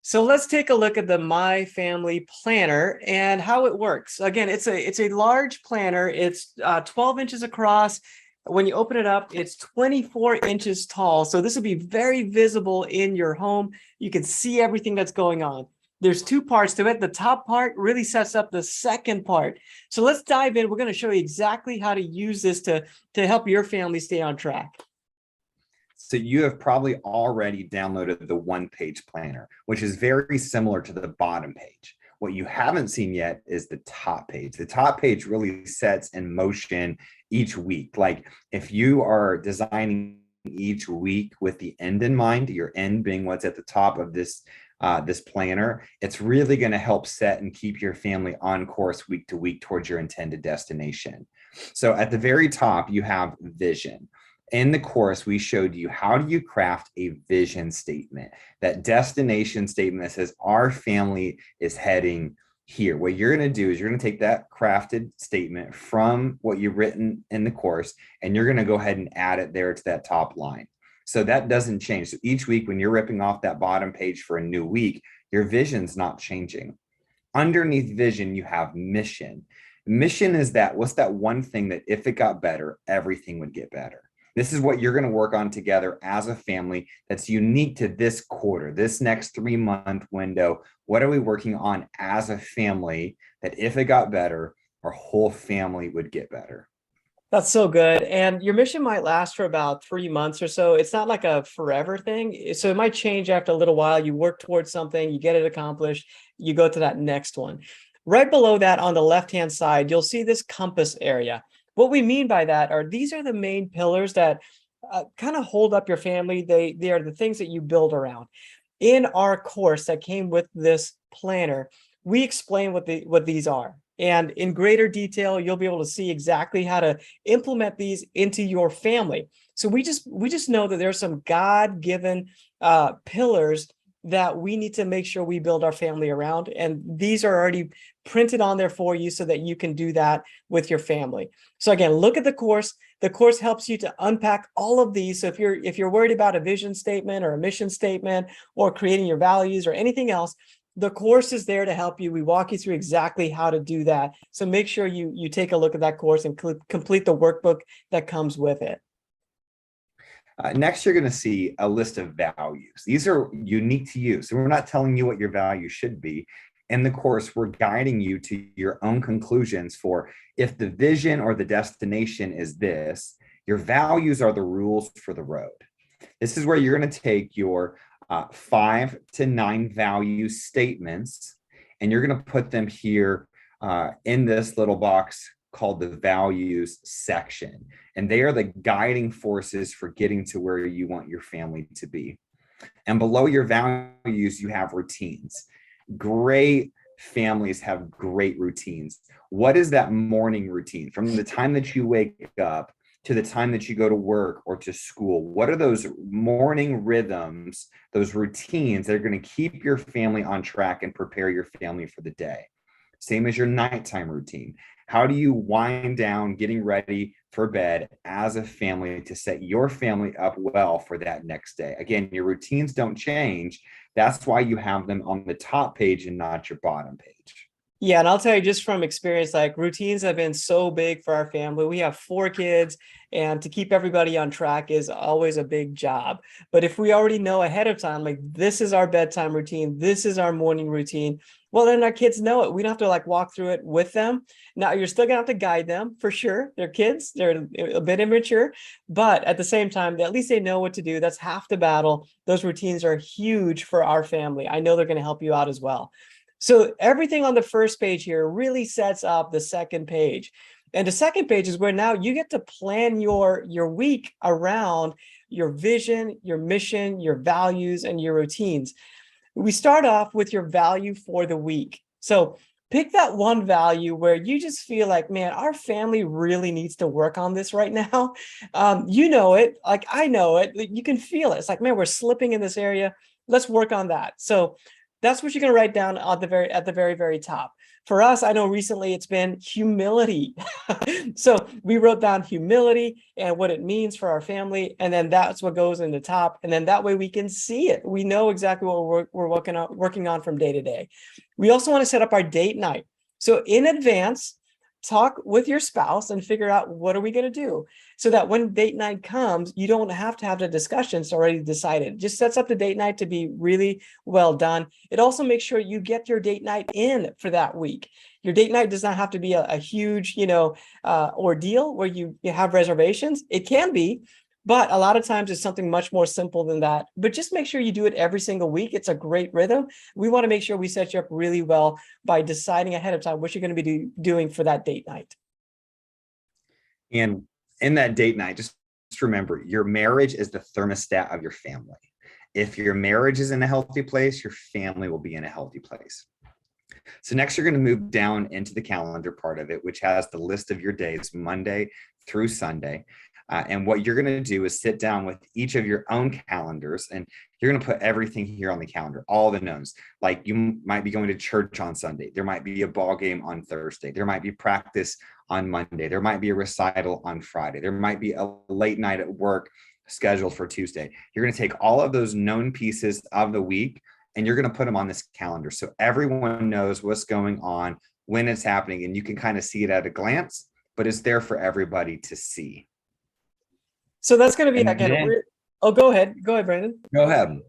So let's take a look at the My Family Planner and how it works. Again, it's a large planner. It's 12 inches across. When you open it up, it's 24 inches tall. So this will be very visible in your home. You can see everything that's going on. There's two parts to it. The top part really sets up the second part. So let's dive in. We're going to show you exactly how to use this to help your family stay on track. So you have probably already downloaded the one-page planner, which is very similar to the bottom page. What you haven't seen yet is the top page. The top page really sets in motion each week. Like if you are designing each week with the end in mind, your end being what's at the top of this planner, it's really going to help set and keep your family on course week to week towards your intended destination. So at the very top, you have vision. In the course, we showed you how do you craft a vision statement, that destination statement that says our family is heading here. What you're going to do is you're going to take that crafted statement from what you've written in the course, and you're going to go ahead and add it there to that top line. So that doesn't change. So each week when you're ripping off that bottom page for a new week, your vision's not changing. Underneath vision, you have mission. Mission is what's that one thing that if it got better, everything would get better. This is what you're going to work on together as a family that's unique to this quarter, this next 3-month window. What are we working on as a family that if it got better, our whole family would get better? That's so good. And your mission might last for about 3 months or so. It's not like a forever thing. So it might change after a little while. You work towards something, you get it accomplished, you go to that next one. Right below that on the left-hand side, you'll see this compass area. What we mean by that are these are the main pillars that kind of hold up your family. They are the things that you build around. In our course that came with this planner, we explain what these are. And in greater detail, you'll be able to see exactly how to implement these into your family. So we just know that there's some God-given pillars that we need to make sure we build our family around. And these are already printed on there for you so that you can do that with your family. So again, look at the course. The course helps you to unpack all of these. So if you're worried about a vision statement or a mission statement or creating your values or anything else, the course is there to help you. We walk you through exactly how to do that. So make sure you take a look at that course and complete the workbook that comes with it. Next, you're going to see a list of values. These are unique to you. So we're not telling you what your value should be. In the course, we're guiding you to your own conclusions for if the vision or the destination is this, your values are the rules for the road. This is where you're going to take your 5 to 9 value statements, and you're going to put them here in this little box called the values section. And they are the guiding forces for getting to where you want your family to be. And below your values, you have routines. Great families have great routines. What is that morning routine? From the time that you wake up to the time that you go to work or to school, what are those morning rhythms, those routines that are going to keep your family on track and prepare your family for the day? Same as your nighttime routine. How do you wind down getting ready for bed as a family to set your family up well for that next day? Again, your routines don't change. That's why you have them on the top page and not your bottom page. Yeah, and I'll tell you just from experience, like routines have been so big for our family. We have 4 kids, and to keep everybody on track is always a big job. But if we already know ahead of time, like this is our bedtime routine, this is our morning routine, well, then our kids know it. We don't have to like walk through it with them. Now, you're still gonna have to guide them for sure. They're kids, they're a bit immature, but at the same time, at least they know what to do. That's half the battle. Those routines are huge for our family. I know they're gonna help you out as well. So everything on the first page here really sets up the second page. And the second page is where now you get to plan your week around your vision, your mission, your values, and your routines. We start off with your value for the week. So pick that one value where you just feel like, man, our family really needs to work on this right now. You know it, like I know it, you can feel it. It's like, man, we're slipping in this area. Let's work on that. So That's what you're going to write down at the very, very top. For us, I know recently it's been humility. So we wrote down humility and what it means for our family. And then that's what goes in the top. And then that way we can see it. We know exactly what we're working on from day to day. We also want to set up our date night. So in advance, talk with your spouse and figure out what are we going to do, so that when date night comes, you don't have to have the discussions already decided. It just sets up the date night to be really well done. It also makes sure you get your date night in for that week. Your date night does not have to be a huge, ordeal where you have reservations. It can be, but a lot of times it's something much more simple than that. But just make sure you do it every single week. It's a great rhythm. We want to make sure we set you up really well by deciding ahead of time what you're going to be doing for that date night. And in that date night, just remember, your marriage is the thermostat of your family. If your marriage is in a healthy place, your family will be in a healthy place. So next, you're going to move down into the calendar part of it, which has the list of your days, Monday through Sunday. And what you're going to do is sit down with each of your own calendars, and you're going to put everything here on the calendar, all the knowns. Like you might be going to church on Sunday. There might be a ball game on Thursday. There might be practice on Monday. There might be a recital on Friday. There might be a late night at work scheduled for Tuesday. You're going to take all of those known pieces of the week and you're going to put them on this calendar. So everyone knows what's going on, when it's happening, and you can kind of see it at a glance, but it's there for everybody to see. So that's going to be, And again, then- go ahead, Brandon. Go ahead.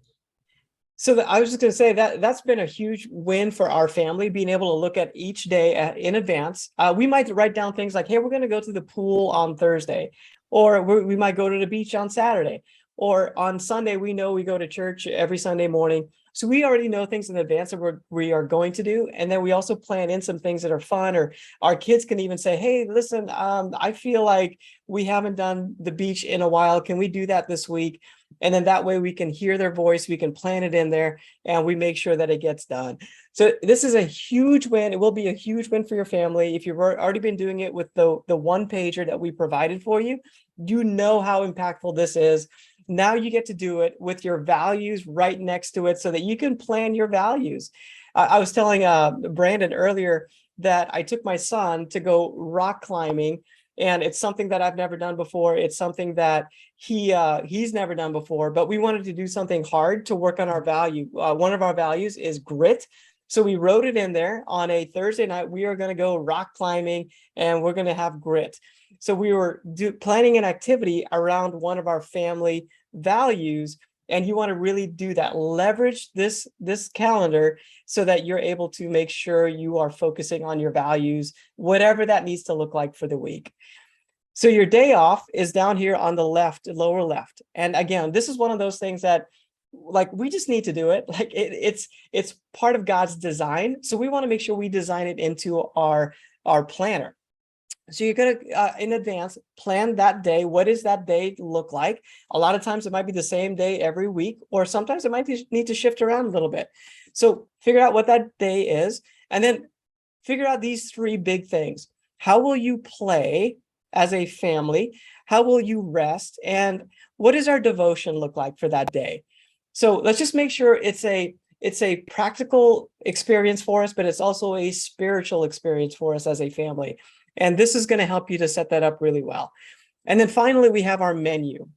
So I was just going to say that's been a huge win for our family, being able to look at each day in advance. We might write down things like, hey, we're going to go to the pool on Thursday, or we might go to the beach on Saturday, or on Sunday, we know we go to church every Sunday morning. So we already know things in advance that we are going to do. And then we also plan in some things that are fun, or our kids can even say, hey, listen, I feel like we haven't done the beach in a while. Can we do that this week? And then that way we can hear their voice, we can plan it in there, and we make sure that it gets done. So this is a huge win. It will be a huge win for your family. If you've already been doing it with the one pager that we provided for you, you know how impactful this is. Now you get to do it with your values right next to it so that you can plan your values. I was telling Brandon earlier that I took my son to go rock climbing, and it's something that I've never done before. It's something that he's never done before, but we wanted to do something hard to work on our value. One of our values is grit. So we wrote it in there. On a Thursday night, we are going to go rock climbing and we're going to have grit. So we were planning an activity around one of our family values, and you want to really do that. Leverage this calendar so that you're able to make sure you are focusing on your values, whatever that needs to look like for the week. So your day off is down here on the left, lower left. And again, this is one of those things that, like, we just need to do it. Like it's part of God's design. So we want to make sure we design it into our planner. So you're going to, in advance, plan that day. What does that day look like? A lot of times it might be the same day every week, or sometimes it might need to shift around a little bit. So figure out what that day is, and then figure out these three big things. How will you play as a family? How will you rest? And what does our devotion look like for that day? So let's just make sure it's a practical experience for us, but it's also a spiritual experience for us as a family. And this is going to help you to set that up really well. And then finally, we have our menu.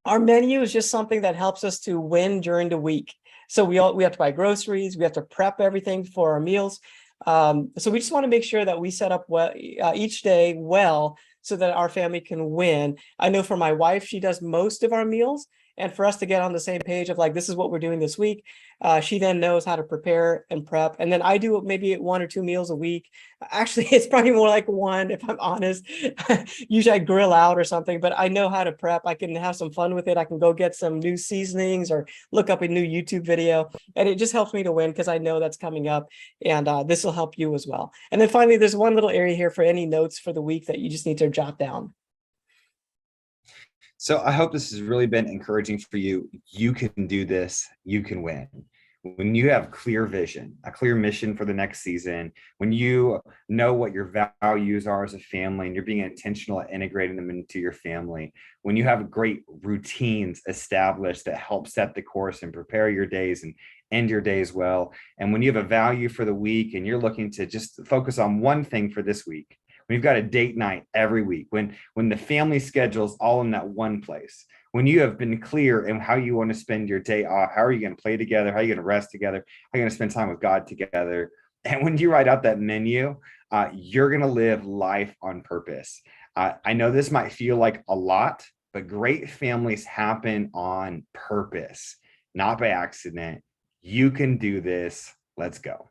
Our menu is just something that helps us to win during the week. So we have to buy groceries. We have to prep everything for our meals. So we just want to make sure that we set up well, each day well, so that our family can win. I know for my wife, she does most of our meals. And for us to get on the same page of like, this is what we're doing this week, she then knows how to prepare and prep. And then I do maybe 1 or 2 meals a week. Actually, it's probably more like 1, if I'm honest. Usually I grill out or something, but I know how to prep. I can have some fun with it. I can go get some new seasonings or look up a new YouTube video. And it just helps me to win because I know that's coming up. And this will help you as well. And then finally, there's one little area here for any notes for the week that you just need to jot down. So I hope this has really been encouraging for you. You can do this. You can win. When you have clear vision, a clear mission for the next season, when you know what your values are as a family and you're being intentional at integrating them into your family, when you have great routines established that help set the course and prepare your days end your days well. And when you have a value for the week and you're looking to just focus on one thing for this week, we've got a date night every week, when the family schedule's all in that one place, when you have been clear in how you want to spend your day off, how are you going to play together, how are you going to rest together, how are you going to spend time with God together, and when you write out that menu, you're going to live life on purpose. I know this might feel like a lot, but great families happen on purpose, not by accident. You can do this. Let's go.